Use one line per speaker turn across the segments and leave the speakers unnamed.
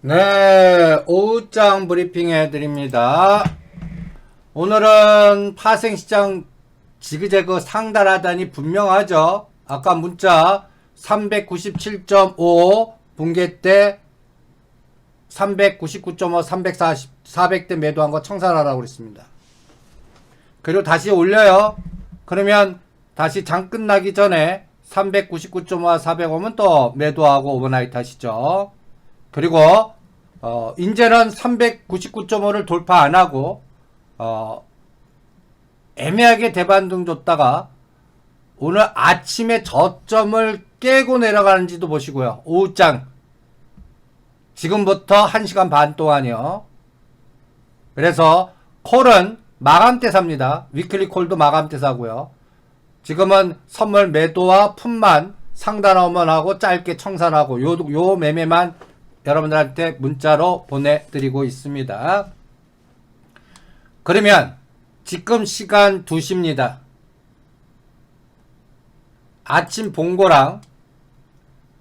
네, 오후장 브리핑 해드립니다. 오늘은 파생시장 지그재그 상단하단이 분명하죠. 아까 문자 397.5 붕괴 때 399.5, 340, 400대 매도한 거 청산하라고 그랬습니다. 그리고 다시 올려요. 그러면 다시 장 끝나기 전에 399.5와 400 오면 또 매도하고 오버나이트 하시죠. 그리고 이제는 399.5를 돌파 안 하고 애매하게 대반등 줬다가 오늘 아침에 저점을 깨고 내려가는지도 보시고요. 오후장 지금부터 1시간 반 동안이요. 그래서 콜은 마감때 삽니다. 위클리 콜도 마감때 사고요. 지금은 선물 매도와 푼만 상단 어먼하고 짧게 청산하고 요 매매만 여러분들한테 문자로 보내드리고 있습니다. 그러면 지금 시간 2시입니다. 아침 본 거랑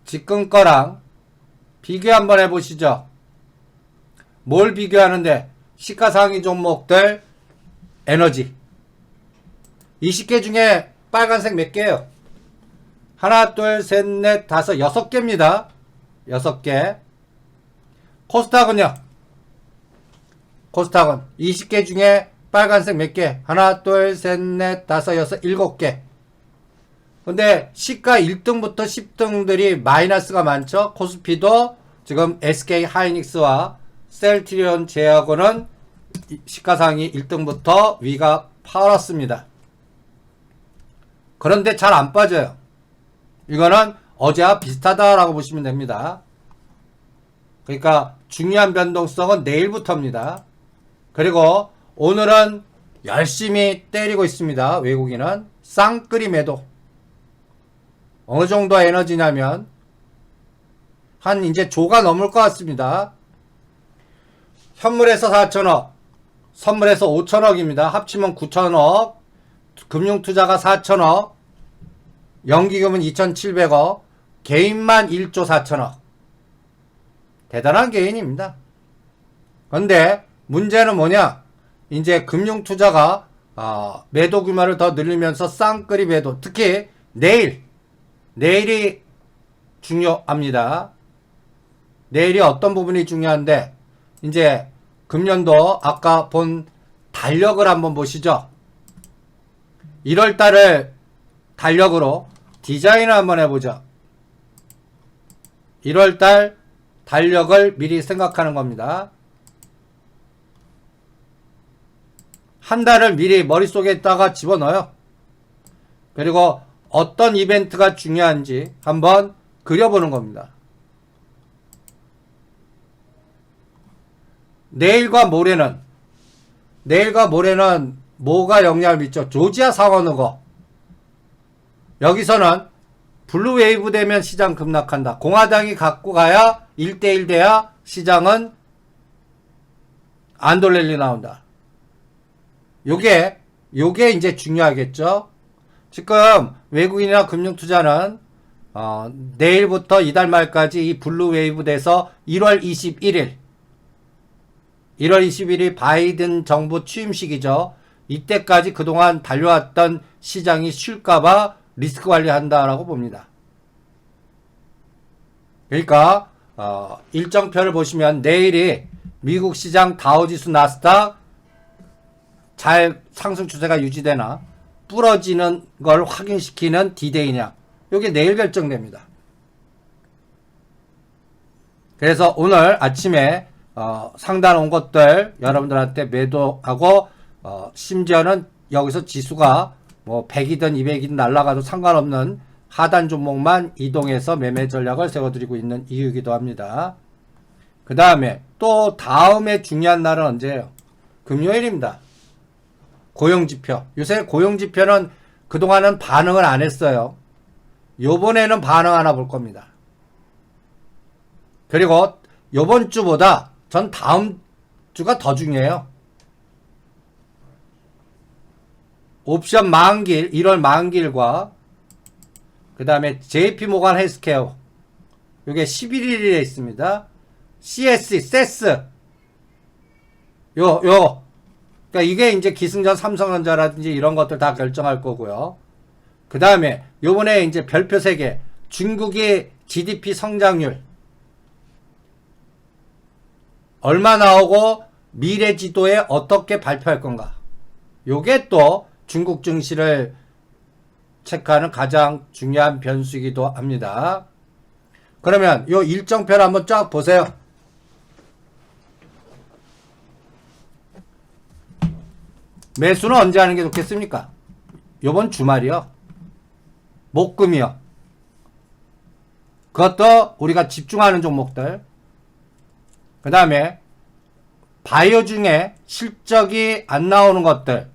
지금 거랑 비교 한번 해보시죠. 뭘 비교하는데? 시가상위 종목들 에너지 20개 중에 빨간색 몇 개예요? 하나, 둘, 셋, 넷, 다섯, 6개입니다. 6개. 코스닥은요? 코스닥은 20개 중에 빨간색 몇 개? 하나, 둘, 셋, 넷, 다섯, 여섯, 7개. 근데 시가 1등부터 10등들이 마이너스가 많죠? 코스피도 지금 SK 하이닉스와 셀트리온 제약원은 시가상위 1등부터 위가 팔았습니다. 그런데 잘 안 빠져요. 이거는 어제와 비슷하다라고 보시면 됩니다. 그러니까 중요한 변동성은 내일부터입니다. 그리고 오늘은 열심히 때리고 있습니다. 외국인은 쌍끌이 매도. 어느 정도 에너지냐면 한 이제 조가 넘을 것 같습니다. 현물에서 4천억, 선물에서 5천억입니다. 합치면 9천억, 금융투자가 4천억, 연기금은 2,700억, 개인만 1조 4천억. 대단한 개인입니다. 그런데 문제는 뭐냐? 이제 금융투자가 매도 규모를 더 늘리면서 쌍끌이 매도, 특히 내일이 중요합니다. 내일이 어떤 부분이 중요한데, 이제 금년도 아까 본 달력을 한번 보시죠. 1월달을 달력으로 디자인을 한번 해보죠. 1월달 달력을 미리 생각하는 겁니다. 한 달을 미리 머릿속에다가 집어넣어요. 그리고 어떤 이벤트가 중요한지 한번 그려보는 겁니다. 내일과 모레는 뭐가 영향을 미쳐? 조지아 상원의거. 여기서는 블루웨이브 되면 시장 급락한다. 공화당이 갖고 가야 1대1 돼야 시장은 안돌랠리 나온다. 요게 이제 중요하겠죠. 지금 외국인이나 금융투자는 내일부터 이달 말까지 이 블루웨이브 돼서 1월 21일이 바이든 정부 취임식이죠. 이때까지 그동안 달려왔던 시장이 쉴까봐 리스크 관리한다라고 봅니다. 그러니까 일정표를 보시면 내일이 미국 시장 다우지수 나스닥 잘 상승 추세가 유지되나 부러지는 걸 확인시키는 디데이냐, 이게 내일 결정됩니다. 그래서 오늘 아침에 상단 온 것들 여러분들한테 매도하고 심지어는 여기서 지수가 뭐 100이든 200이든 날아가도 상관없는 하단 종목만 이동해서 매매 전략을 세워드리고 있는 이유이기도 합니다. 그 다음에 또 다음에 중요한 날은 언제예요? 금요일입니다. 고용지표. 요새 고용지표는 그동안은 반응을 안 했어요. 요번에는 반응하나 볼 겁니다. 그리고 요번 주보다 전 다음 주가 더 중요해요. 옵션 만길, 1월 만길과 그 다음에 JP모간 헬스케어, 요게 11일에 있습니다. CSE, 세스. 그러니까 이게 이제 기승전 삼성전자라든지 이런 것들 다 결정할 거고요. 그 다음에 요번에 이제 별표 3개. 중국의 GDP 성장률. 얼마 나오고 미래 지도에 어떻게 발표할 건가. 요게 또 중국 증시를 체크하는 가장 중요한 변수이기도 합니다. 그러면 요 일정표를 한번 쫙 보세요. 매수는 언제 하는 게 좋겠습니까? 요번 주말이요. 목금이요. 그것도 우리가 집중하는 종목들. 그 다음에 바이오 중에 실적이 안 나오는 것들.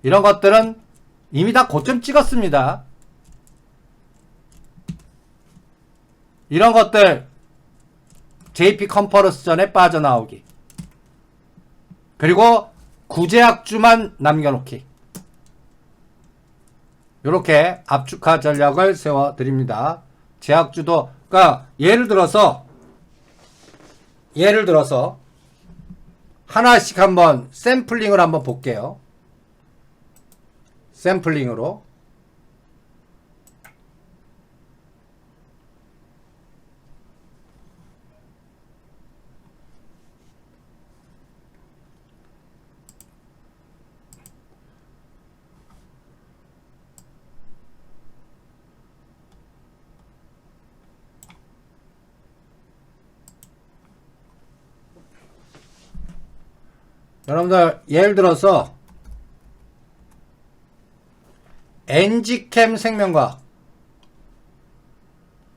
이런 것들은 이미 다 고점 찍었습니다. 이런 것들 JP 컨퍼런스 전에 빠져나오기. 그리고 구제약주만 남겨놓기. 이렇게 압축화 전략을 세워드립니다. 제약주도, 그러니까 예를 들어서 하나씩 한번 샘플링을 한번 볼게요. 샘플링으로. 여러분들 예를 들어서 엔지캠 생명과학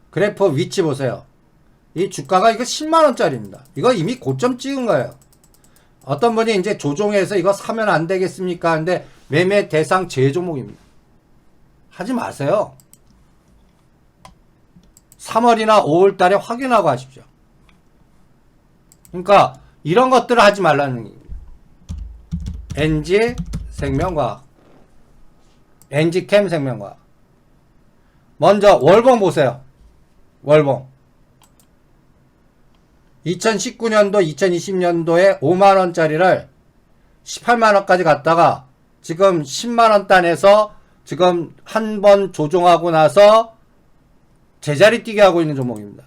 그래프 위치 보세요. 이 주가가 이거 10만원짜리입니다. 이거 이미 고점 찍은 거예요. 어떤 분이 이제 조종해서 이거 사면 안 되겠습니까? 근데 매매 대상 제외 종목입니다. 하지 마세요. 3월이나 5월 달에 확인하고 하십시오. 그러니까 이런 것들을 하지 말라는 얘기입니다. NG 생명과학, NG캠 생명과학. 먼저 월봉 보세요. 월봉 2019년도 2020년도에 5만원짜리를 18만원까지 갔다가 지금 10만원 단에서 지금 한 번 조종하고 나서 제자리 뛰게 하고 있는 종목입니다.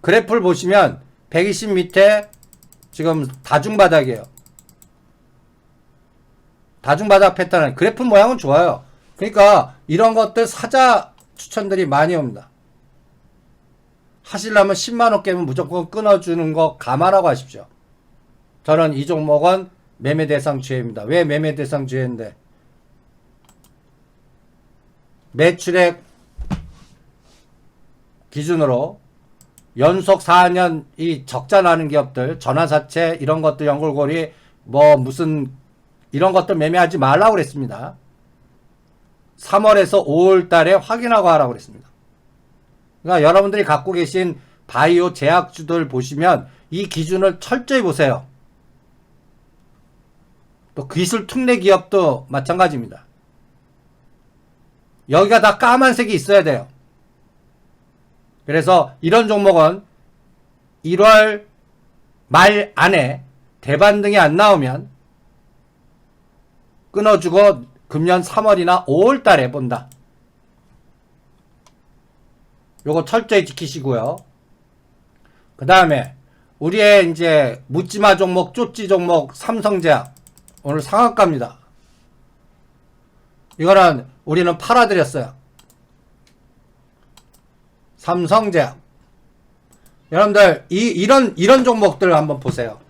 그래프를 보시면 120 밑에 지금 다중바닥이에요. 다중바닥 패턴은 그래프 모양은 좋아요. 그러니까 이런 것들 사자 추천들이 많이 옵니다. 하시려면 10만원 깨면 무조건 끊어주는 거 감안하고 하십시오. 저는 이 종목은 매매 대상 주회입니다. 왜 매매 대상 주회인데? 매출액 기준으로 연속 4년 이 적자 나는 기업들, 전환사채 이런 것들 연골고리 뭐 무슨 이런 것들 매매하지 말라고 그랬습니다. 3월에서 5월 달에 확인하고 하라고 그랬습니다. 그러니까 여러분들이 갖고 계신 바이오 제약주들 보시면 이 기준을 철저히 보세요. 또 기술 특례 기업도 마찬가지입니다. 여기가 다 까만색이 있어야 돼요. 그래서 이런 종목은 1월 말 안에 대반등이 안 나오면 끊어주고 금년 3월이나 5월 달에 본다. 요거 철저히 지키시고요. 그 다음에 우리의 이제 묻지마 종목, 쪼찌 종목 삼성제약 오늘 상한가입니다. 이거는 우리는 팔아드렸어요. 삼성제약. 여러분들 이런 종목들 한번 보세요.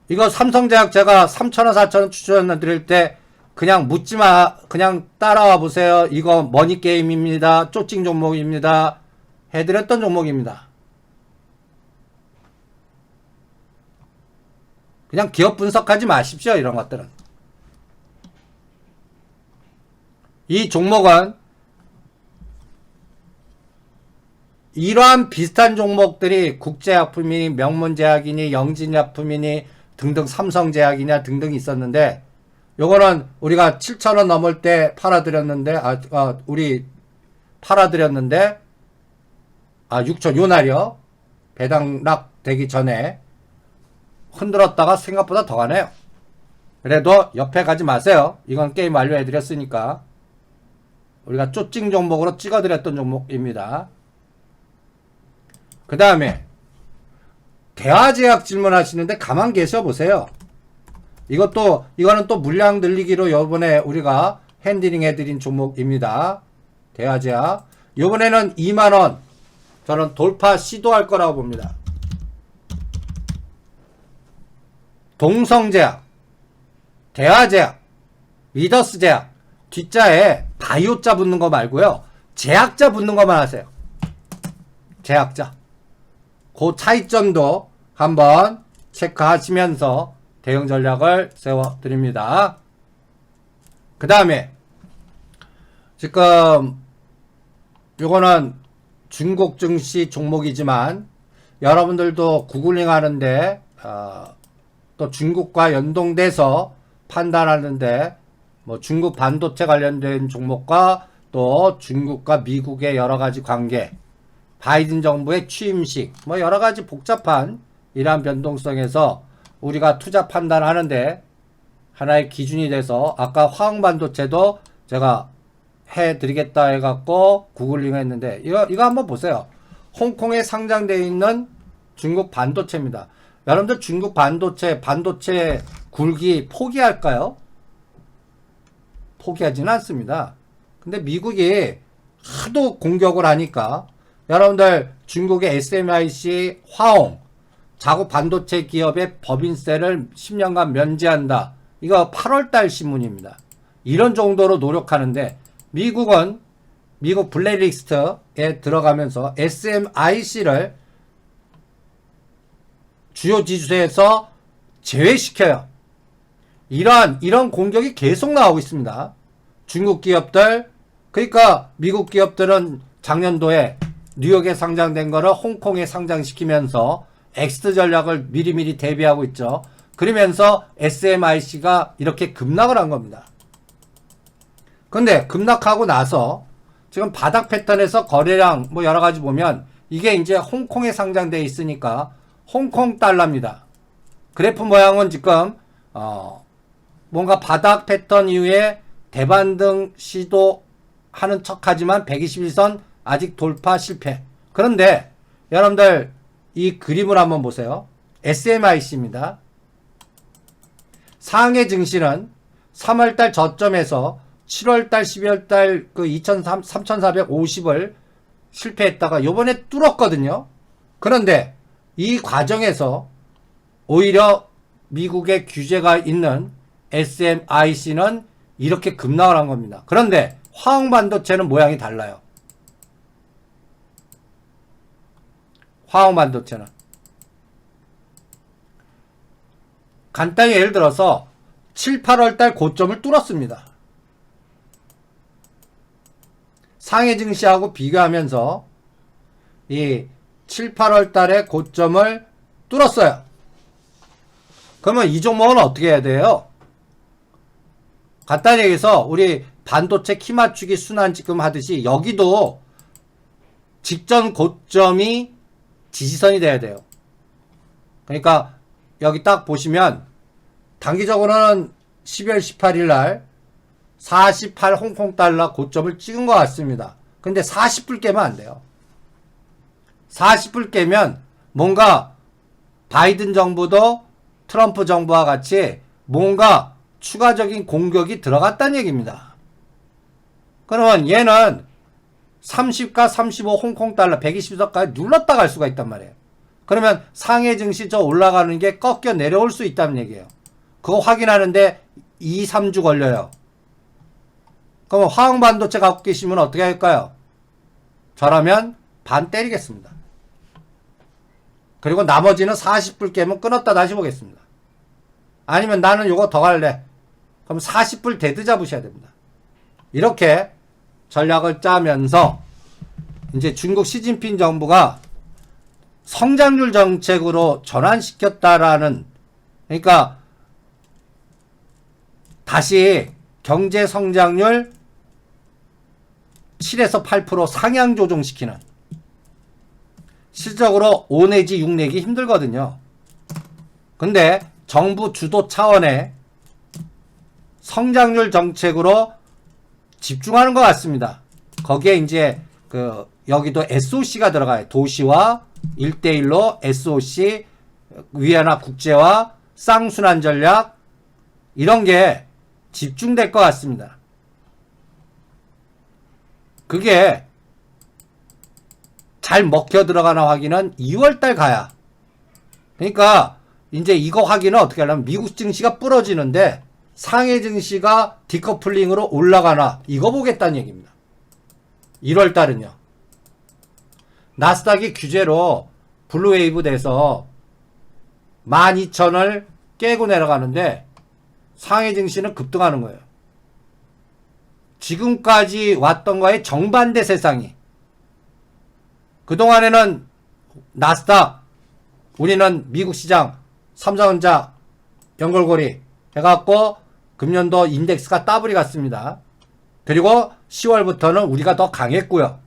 이거 삼성제약 제가 3,000원, 4,000원 추천 드릴 때 그냥 묻지마, 그냥 따라와 보세요. 이거 머니게임입니다. 쪼찡 종목입니다. 해드렸던 종목입니다. 그냥 기업 분석하지 마십시오. 이런 것들은. 이 종목은 이러한 비슷한 종목들이 국제약품이니 명문제약이니 영진약품이니 등등 삼성제약이냐 등등 있었는데 요거는 우리가 7,000원 넘을 때 팔아드렸는데 우리 팔아드렸는데 6천 요날이요. 배당락 되기 전에 흔들었다가 생각보다 더 가네요. 그래도 옆에 가지 마세요. 이건 게임 완료해드렸으니까. 우리가 쪼찡 종목으로 찍어드렸던 종목입니다. 그 다음에 대화제약 질문하시는데 가만 계셔 보세요. 이거는 또 물량 늘리기로 요번에 우리가 핸들링 해드린 종목입니다. 대화제약. 요번에는 2만원 저는 돌파 시도할 거라고 봅니다. 동성제약, 대화제약, 리더스제약 뒷자에 바이오자 붙는 거 말고요. 제약자 붙는 것만 하세요. 제약자. 그 차이점도 한번 체크하시면서 대응 전략을 세워드립니다. 그 다음에 지금 이거는 중국 증시 종목이지만 여러분들도 구글링 하는데 또 중국과 연동돼서 판단하는데 뭐 중국 반도체 관련된 종목과 또 중국과 미국의 여러가지 관계, 바이든 정부의 취임식, 뭐 여러가지 복잡한 이러한 변동성에서 우리가 투자 판단하는데 하나의 기준이 돼서 아까 화학반도체도 제가 해드리겠다 해갖고 구글링 했는데 이거 한번 보세요. 홍콩에 상장되어 있는 중국 반도체입니다. 여러분들 중국 반도체 굴기 포기할까요? 포기하지는 않습니다. 근데 미국이 하도 공격을 하니까 여러분들 중국의 SMIC, 화홍, 자국 반도체 기업의 법인세를 10년간 면제한다. 이거 8월달 신문입니다. 이런 정도로 노력하는데 미국은 미국 블랙리스트에 들어가면서 SMIC를 주요 지수에서 제외시켜요. 이런 공격이 계속 나오고 있습니다. 중국 기업들, 그러니까 미국 기업들은 작년도에 뉴욕에 상장된 거를 홍콩에 상장시키면서 엑시트 전략을 미리미리 대비하고 있죠. 그러면서 SMIC가 이렇게 급락을 한 겁니다. 근데 급락하고 나서 지금 바닥 패턴에서 거래량 뭐 여러 가지 보면 이게 이제 홍콩에 상장되어 있으니까 홍콩 달러입니다. 그래프 모양은 지금 뭔가 바닥 패턴 이후에 대반등 시도하는 척하지만 121선 아직 돌파 실패. 그런데 여러분들 이 그림을 한번 보세요. SMIC입니다. 상해 증시는 3월달 저점에서 7월달, 12월달 그 3,450을 실패했다가 요번에 뚫었거든요. 그런데 이 과정에서 오히려 미국의 규제가 있는 SMIC는 이렇게 급락을 한 겁니다. 그런데 화학반도체는 모양이 달라요. 화학반도체는 간단히 예를 들어서 7, 8월달 고점을 뚫었습니다. 상해 증시하고 비교하면서 이 7, 8월달에 고점을 뚫었어요. 그러면 이 종목은 어떻게 해야 돼요? 간단히 얘기해서 우리 반도체 키 맞추기 순환 지금 하듯이 여기도 직전 고점이 지지선이 돼야 돼요. 그러니까 여기 딱 보시면 단기적으로는 12월 18일 날 48 홍콩 달러 고점을 찍은 것 같습니다. 근데 40불 깨면 안 돼요. 40불 깨면 뭔가 바이든 정부도 트럼프 정부와 같이 뭔가 추가적인 공격이 들어갔다는 얘기입니다. 그러면 얘는 30과 35 홍콩 달러 120선까지 눌렀다 갈 수가 있단 말이에요. 그러면 상해 증시 저 올라가는 게 꺾여 내려올 수 있다는 얘기예요. 그거 확인하는데 2, 3주 걸려요. 그럼 화학반도체 갖고 계시면 어떻게 할까요? 저라면 반 때리겠습니다. 그리고 나머지는 40불 깨면 끊었다 다시 보겠습니다. 아니면 나는 요거 더 갈래. 그럼 40불 데드 잡으셔야 됩니다. 이렇게 전략을 짜면서 이제 중국 시진핑 정부가 성장률 정책으로 전환시켰다라는, 그러니까 다시 경제 성장률 7에서 8% 상향 조정시키는, 실질적으로 5 내지 6 내기 힘들거든요. 근데 정부 주도 차원의 성장률 정책으로 집중하는 것 같습니다. 거기에 이제 여기도 SOC가 들어가요. 도시와 1대1로 SOC, 위안화 국제화, 쌍순환 전략, 이런 게 집중될 것 같습니다. 그게 잘 먹혀 들어가나 확인은 2월달 가야. 그러니까 이제 이거 확인은 어떻게 하려면 미국 증시가 부러지는데 상해 증시가 디커플링으로 올라가나 이거 보겠다는 얘기입니다. 1월달은요. 나스닥이 규제로 블루웨이브 돼서 12,000을 깨고 내려가는데 상해 증시는 급등하는 거예요. 지금까지 왔던 거에 정반대 세상이. 그동안에는 나스닥, 우리는 미국 시장, 삼성전자, 연결고리 해갖고 금년도 인덱스가 따블이 갔습니다. 그리고 10월부터는 우리가 더 강했고요.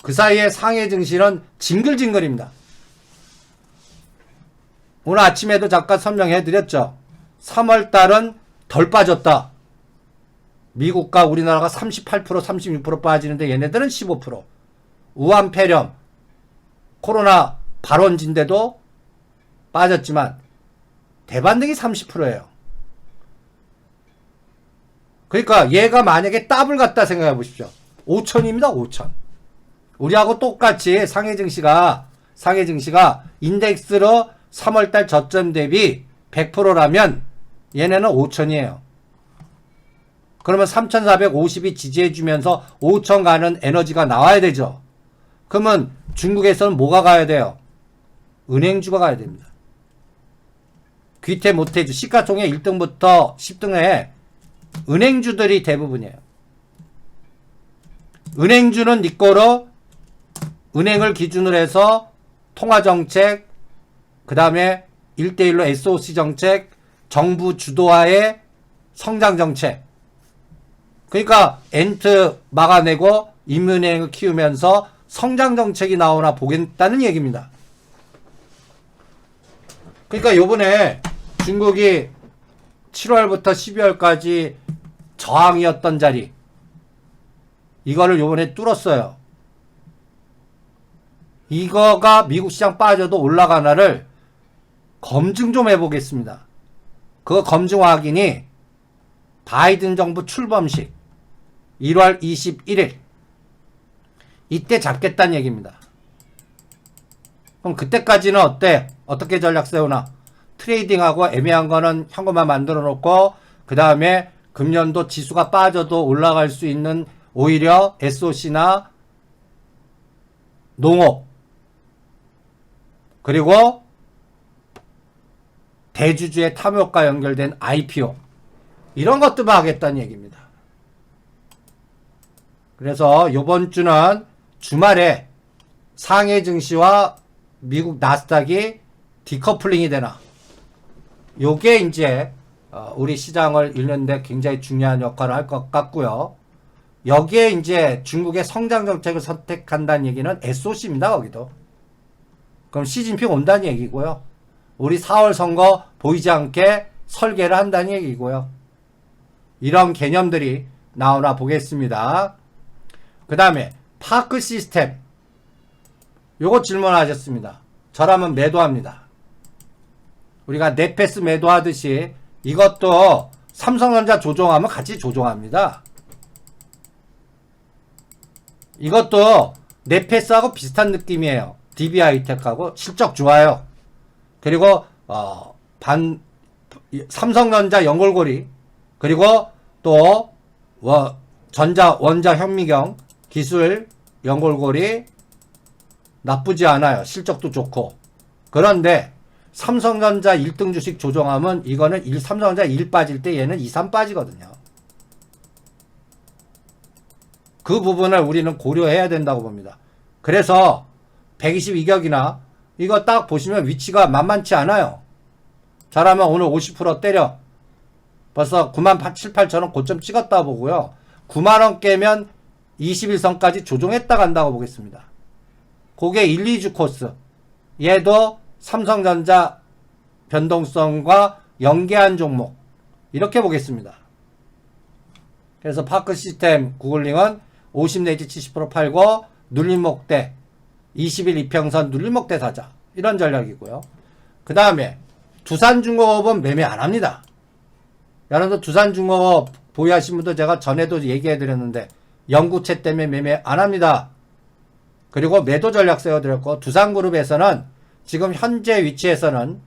그 사이에 상해 증시는 징글징글입니다. 오늘 아침에도 잠깐 설명해드렸죠. 3월달은 덜 빠졌다. 미국과 우리나라가 38%, 36% 빠지는데 얘네들은 15%. 우한 폐렴, 코로나 발원진데도 빠졌지만 대반등이 30%예요. 그러니까 얘가 만약에 더블 갔다 생각해 보십시오. 5천입니다. 5천. 우리하고 똑같이 상해 증시가 인덱스로 3월달 저점 대비 100%라면 얘네는 5천이에요. 그러면 3,450이 지지해주면서 5천 가는 에너지가 나와야 되죠. 그러면 중국에서는 뭐가 가야 돼요? 은행주가 가야 됩니다. 귀태 못해주 시가총액 1등부터 10등에 은행주들이 대부분이에요. 은행주는 니꼬로 은행을 기준으로 해서 통화정책, 그 다음에 1대1로 SOC 정책, 정부 주도하에 성장정책. 그러니까 엔트 막아내고 인민은행을 키우면서 성장정책이 나오나 보겠다는 얘기입니다. 그러니까 요번에 중국이 7월부터 12월까지 저항이었던 자리, 이거를 요번에 뚫었어요. 이거가 미국 시장 빠져도 올라가나를 검증 좀 해보겠습니다. 그 검증 확인이 바이든 정부 출범식 1월 21일 이때 잡겠다는 얘기입니다. 그럼 그때까지는 어때? 어떻게 전략 세우나? 트레이딩하고 애매한 거는 현금만 만들어 놓고 그 다음에 금년도 지수가 빠져도 올라갈 수 있는 오히려 SOC나 농업 그리고 대주주의 탐욕과 연결된 IPO 이런 것들만 하겠다는 얘기입니다. 그래서 이번 주는 주말에 상해 증시와 미국 나스닥이 디커플링이 되나, 요게 이제 우리 시장을 읽는데 굉장히 중요한 역할을 할 것 같고요. 여기에 이제 중국의 성장 정책을 선택한다는 얘기는 SOC입니다. 거기도. 그럼 시진핑 온다는 얘기고요. 우리 4월 선거 보이지 않게 설계를 한다는 얘기고요. 이런 개념들이 나오나 보겠습니다. 그 다음에 파크 시스템, 요거 질문하셨습니다. 저라면 매도합니다. 우리가 네페스 매도하듯이 이것도 삼성전자 조종하면 같이 조종합니다. 이것도 네페스하고 비슷한 느낌이에요. DB하이텍하고 실적 좋아요. 그리고 삼성전자 연골고리, 그리고 또 원자 현미경 기술 연골고리 나쁘지 않아요. 실적도 좋고. 그런데 삼성전자 1등 주식 조정하면 이거는 삼성전자 1 빠질 때 얘는 2, 3 빠지거든요. 그 부분을 우리는 고려해야 된다고 봅니다. 그래서 122격이나 이거 딱 보시면 위치가 만만치 않아요. 잘하면 오늘 50% 때려. 벌써 97,800원 고점 찍었다 보고요. 9만원 깨면 21선까지 조정했다 간다고 보겠습니다. 그게 1, 2주 코스. 얘도 삼성전자 변동성과 연계한 종목. 이렇게 보겠습니다. 그래서 파크 시스템 구글링은 50 내지 70% 팔고 눌림목대 20일 이평선 눌림목대 사자. 이런 전략이고요. 그 다음에 두산중공업은 매매 안 합니다. 여러분들 두산중공업 보유하신 분들 제가 전에도 얘기해 드렸는데 연구체 때문에 매매 안 합니다. 그리고 매도 전략 세워드렸고 두산그룹에서는 지금 현재 위치에서는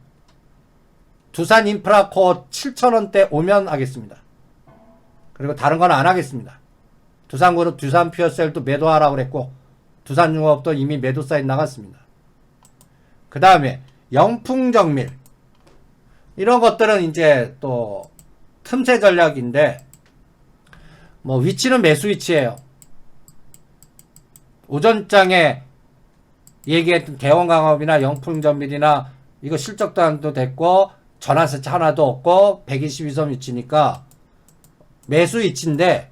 두산인프라코어 7,000원대 오면 하겠습니다. 그리고 다른 건 안 하겠습니다. 두산그룹, 두산퓨어셀도 매도하라고 그랬고 두산중공업도 이미 매도 사인 나갔습니다. 그 다음에 영풍정밀 이런 것들은 이제 또 틈새 전략인데 뭐 위치는 매수 위치예요. 오전장에 얘기했던 대원강업이나 영풍정밀이나 이거 실적도 안 됐고 전환세차 하나도 없고 122선 위치니까 매수 위치인데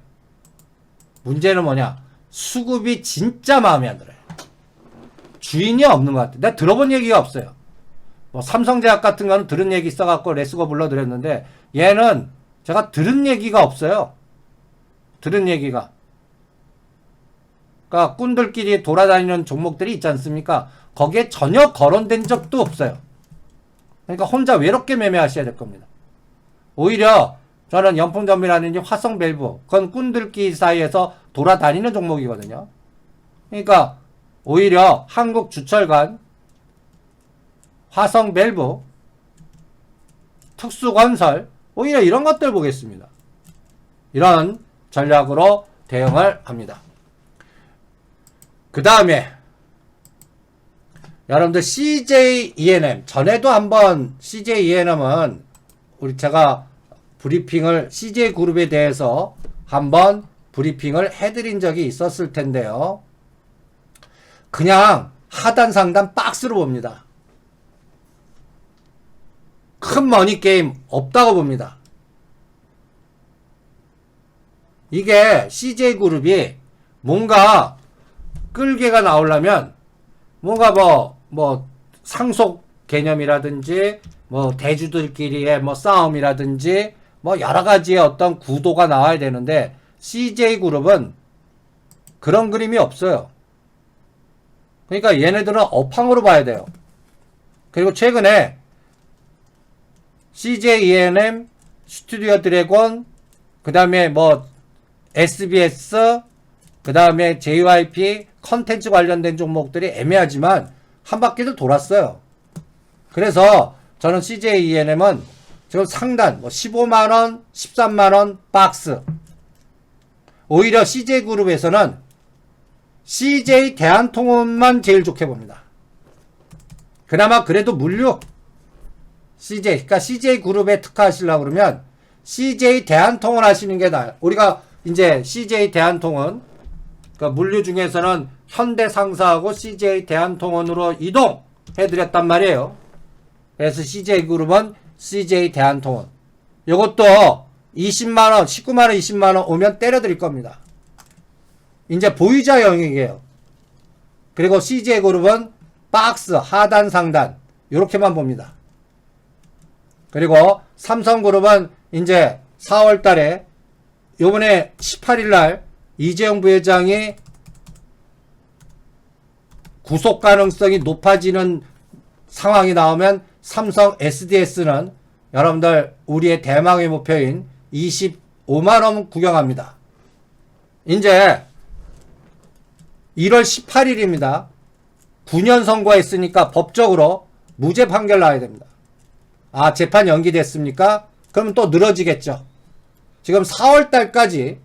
문제는 뭐냐, 수급이 진짜 마음에 안 들어요. 주인이 없는 것 같아요. 내가 들어본 얘기가 없어요. 뭐 삼성제약 같은 거는 들은 얘기 있어갖고 레스고 불러드렸는데 얘는 제가 들은 얘기가 없어요. 들은 얘기가. 그러니까 꾼들끼리 돌아다니는 종목들이 있지 않습니까? 거기에 전혀 거론된 적도 없어요. 그러니까 혼자 외롭게 매매하셔야 될 겁니다. 오히려 저는 연풍전밀이라든지 화성밸브 그건 꾼들끼리 사이에서 돌아다니는 종목이거든요. 그러니까 오히려 한국주철관, 화성밸브, 특수건설 오히려 이런 것들 보겠습니다. 이런 전략으로 대응을 합니다. 그 다음에 여러분들 CJ ENM 전에도 한번 CJ ENM은 우리 제가 브리핑을 CJ 그룹에 대해서 한번 브리핑을 해드린 적이 있었을 텐데요. 그냥 하단 상단 박스로 봅니다. 큰 머니 게임 없다고 봅니다. 이게 CJ 그룹이 뭔가 끌개가 나오려면 뭔가 뭐 상속 개념이라든지 뭐 대주들끼리의 뭐 싸움이라든지 뭐 여러 가지의 어떤 구도가 나와야 되는데 CJ 그룹은 그런 그림이 없어요. 그러니까 얘네들은 업황으로 봐야 돼요. 그리고 최근에 CJ ENM, 스튜디오 드래곤, 그 다음에 뭐 SBS, 그 다음에 JYP 컨텐츠 관련된 종목들이 애매하지만 한 바퀴를 돌았어요. 그래서 저는 CJ ENM은 지금 상단 뭐 15만원, 13만원 박스. 오히려 CJ 그룹에서는 CJ 대한통운만 제일 좋게 봅니다. 그나마 그래도 물류 CJ, 그러니까 CJ 그룹에 특화하시려고 그러면 CJ 대한통운 하시는 게 나아요. 우리가 이제 CJ 대한통운, 그러니까 물류 중에서는 현대상사하고 CJ 대한통운으로 이동해드렸단 말이에요. 그래서 CJ 그룹은 CJ 대한통운. 요것도 20만원, 19만원, 20만원 오면 때려드릴 겁니다. 이제 보유자 영역이에요. 그리고 CJ 그룹은 박스, 하단, 상단 요렇게만 봅니다. 그리고 삼성그룹은 이제 4월 달에 요번에 18일 날 이재용 부회장이 구속 가능성이 높아지는 상황이 나오면 삼성 SDS는 여러분들 우리의 대망의 목표인 25만원 구경합니다. 이제 1월 18일입니다. 9년 선고했으니까 법적으로 무죄 판결 나와야 됩니다. 아, 재판 연기됐습니까? 그럼 또 늘어지겠죠. 지금 4월달까지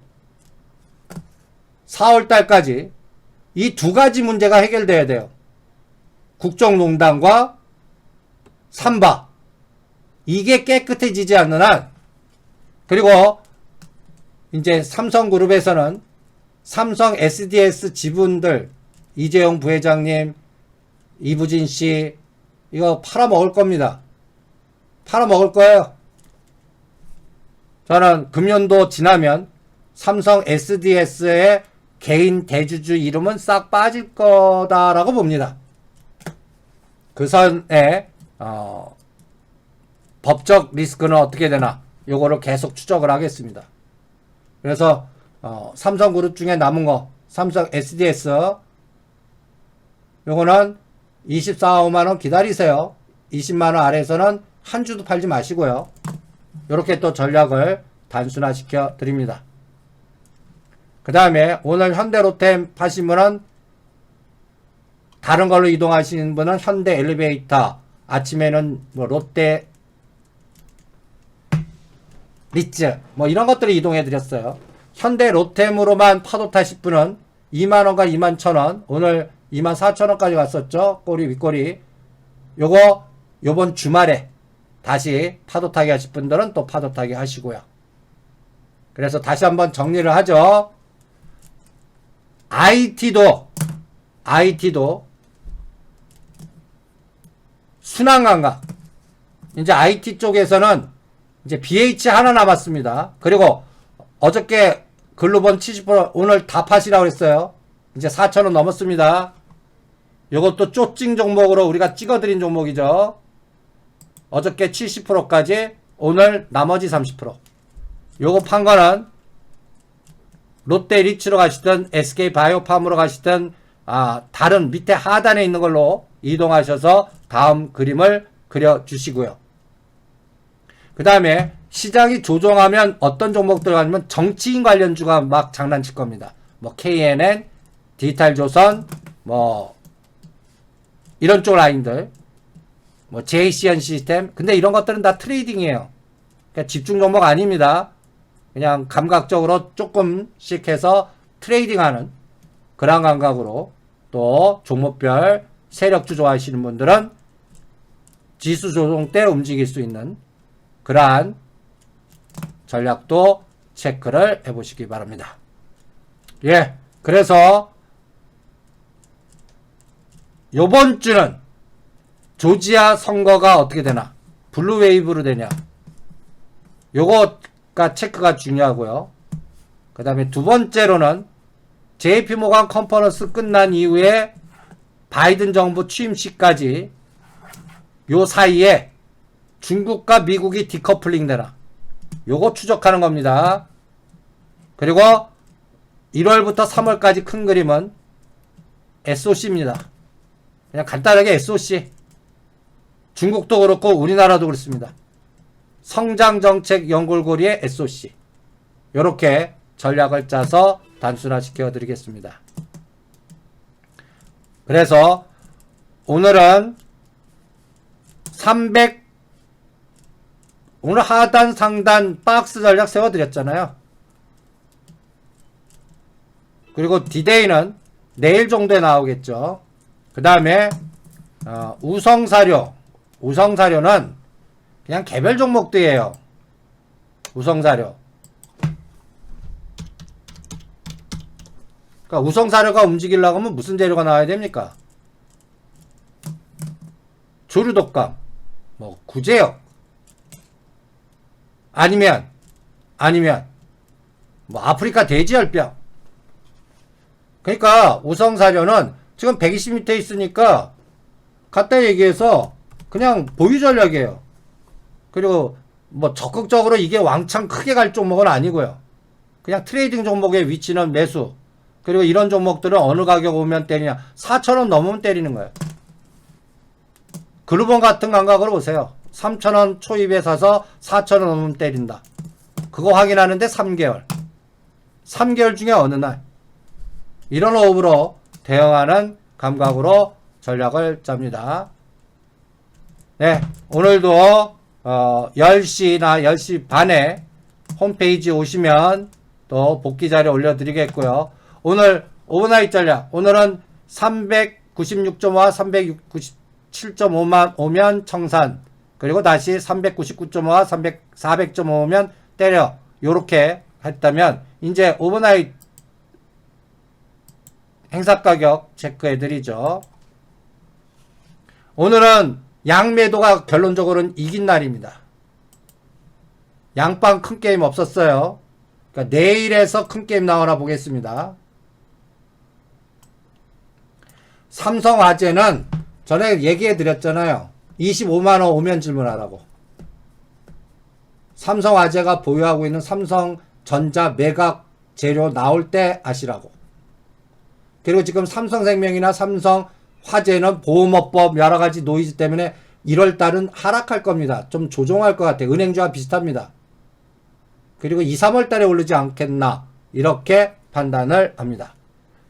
이 두 가지 문제가 해결돼야 돼요. 국정농단과 삼바. 이게 깨끗해지지 않는 한, 그리고 이제 삼성그룹에서는 삼성 SDS 지분들 이재용 부회장님, 이부진 씨 이거 팔아먹을 겁니다. 팔아먹을 거예요. 저는 금년도 지나면 삼성 SDS의 개인 대주주 이름은 싹 빠질 거다라고 봅니다. 그 선에 법적 리스크는 어떻게 되나 요거를 계속 추적을 하겠습니다. 그래서 삼성그룹 중에 남은 거 삼성 SDS 요거는 24~5만원 기다리세요. 20만원 아래에서는 한 주도 팔지 마시고요. 요렇게 또 전략을 단순화시켜 드립니다. 그 다음에 오늘 현대로템 파신 분은 다른 걸로 이동하시는 분은 현대 엘리베이터, 아침에는 뭐 롯데 리츠 뭐 이런 것들을 이동해 드렸어요. 현대 로템으로만 파도 타실 분은 2만원과 21,000원, 오늘 24,000원까지 갔었죠. 꼬리 윗꼬리. 요거 요번 주말에 다시 파도 타기 하실 분들은 또 파도 타기 하시고요. 그래서 다시 한번 정리를 하죠. IT도 순환 감각. 이제 IT 쪽에서는 이제 BH 하나 남았습니다. 그리고 어저께 글로본 70% 오늘 다 파시라고 그랬어요. 이제 4,000원 넘었습니다. 요것도 쪼찡 종목으로 우리가 찍어드린 종목이죠. 어저께 70%까지 오늘 나머지 30%. 요거 판 거는 롯데 리츠로 가시든 SK 바이오팜으로 가시든 다른 밑에 하단에 있는 걸로 이동하셔서 다음 그림을 그려주시고요. 그 다음에 시장이 조정하면 어떤 종목들 가냐면 정치인 관련주가 막 장난칠 겁니다. 뭐 KNN, 디지털조선, 뭐 이런 쪽 라인들, 뭐 JCN 시스템. 근데 이런 것들은 다 트레이딩이에요. 그러니까 집중 종목 아닙니다. 그냥 감각적으로 조금씩 해서 트레이딩하는 그런 감각으로, 또 종목별 세력주 좋아하시는 분들은 지수 조정 때 움직일 수 있는 그러한 전략도 체크를 해보시기 바랍니다. 예, 그래서 요번 주는 조지아 선거가 어떻게 되나, 블루웨이브로 되냐, 요거가 체크가 중요하고요. 그 다음에 두 번째로는 JP모간 컨퍼런스 끝난 이후에 바이든 정부 취임 시까지 요 사이에 중국과 미국이 디커플링 되나, 요거 추적하는 겁니다. 그리고 1월부터 3월까지 큰 그림은 SOC입니다. 그냥 간단하게 SOC. 중국도 그렇고 우리나라도 그렇습니다. 성장정책 연골고리의 SOC. 요렇게 전략을 짜서 단순화시켜 드리겠습니다. 그래서 오늘은 오늘 하단 상단 박스 전략 세워드렸잖아요. 그리고 디데이는 내일 정도에 나오겠죠. 그 다음에 우성사료는 그냥 개별 종목들이에요. 우성사료. 그러니까 우성사료가 움직이려고 하면 무슨 재료가 나와야 됩니까? 조류독감, 뭐 구제역, 아니면 뭐 아프리카 돼지열병. 그러니까 우성사료는 지금 120m 있으니까 갖다 얘기해서 그냥 보유 전략이에요. 그리고 뭐 적극적으로 이게 왕창 크게 갈 종목은 아니고요. 그냥 트레이딩 종목의 위치는 매수. 그리고 이런 종목들은 어느 가격 오면 때리냐, 4,000원 넘으면 때리는 거예요. 글루본 같은 감각으로 보세요. 3,000원 초입에 사서 4,000원 넘으면 때린다. 그거 확인하는데 3개월 중에 어느 날 이런 호흡으로 대응하는 감각으로 전략을 짭니다. 네, 오늘도 10시나 10시 반에 홈페이지 오시면 또 복귀 자료 올려드리겠고요. 오늘 오버나잇 전략, 오늘은 396.5와 397.5만 오면 청산, 그리고 다시 399.5와 400.5 오면 때려. 요렇게 했다면 이제 오버나잇 행사 가격 체크해 드리죠. 오늘은 양매도가 결론적으로는 이긴 날입니다. 양빵 큰 게임 없었어요. 그러니까 내일에서 큰 게임 나오나 보겠습니다. 삼성화재는 전에 얘기해 드렸잖아요. 25만원 오면 질문하라고. 삼성화재가 보유하고 있는 삼성전자 매각 재료 나올 때 아시라고. 그리고 지금 삼성생명이나 삼성화재는 보험업법 여러가지 노이즈 때문에 1월달은 하락할 겁니다. 좀 조정할 것 같아요. 은행주와 비슷합니다. 그리고 2, 3월달에 오르지 않겠나 이렇게 판단을 합니다.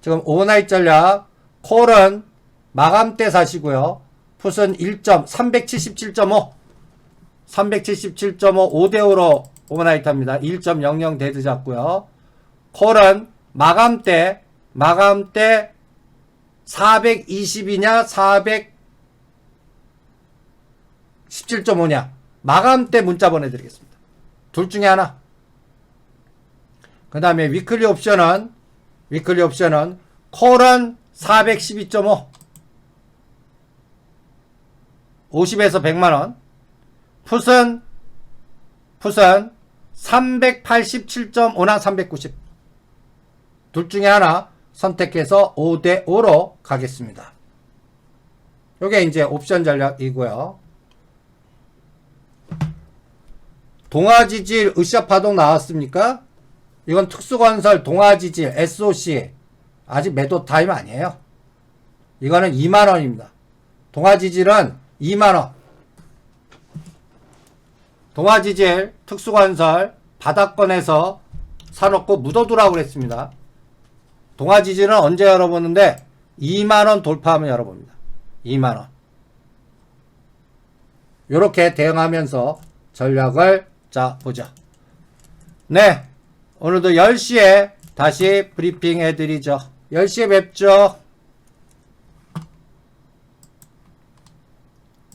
지금 오버나잇 전략 콜은 마감때 사시고요. 풋은 377.5 5대5로 오버나이트 합니다. 1.00 데드 잡고요. 콜은 마감때 420이냐 417.5냐 마감때 문자 보내드리겠습니다. 둘 중에 하나. 그 다음에 위클리 옵션은 콜은 412.5 50에서 100만원, 풋은 387.5나 390. 둘 중에 하나 선택해서 5대5로 가겠습니다. 요게 이제 옵션 전략이고요. 동아지질 으쌰파동 나왔습니까? 이건 특수건설 동아지질 SOC 아직 매도 타임 아니에요. 이거는 2만원입니다. 동아지질은 2만원. 동아지질 특수건설 바닥권에서 사놓고 묻어두라고 그랬습니다. 동아지질은 언제 열어보는데 2만원 돌파하면 열어봅니다. 2만원. 요렇게 대응하면서 전략을 짜보자. 네. 오늘도 10시에 다시 브리핑 해드리죠. 10시에 뵙죠.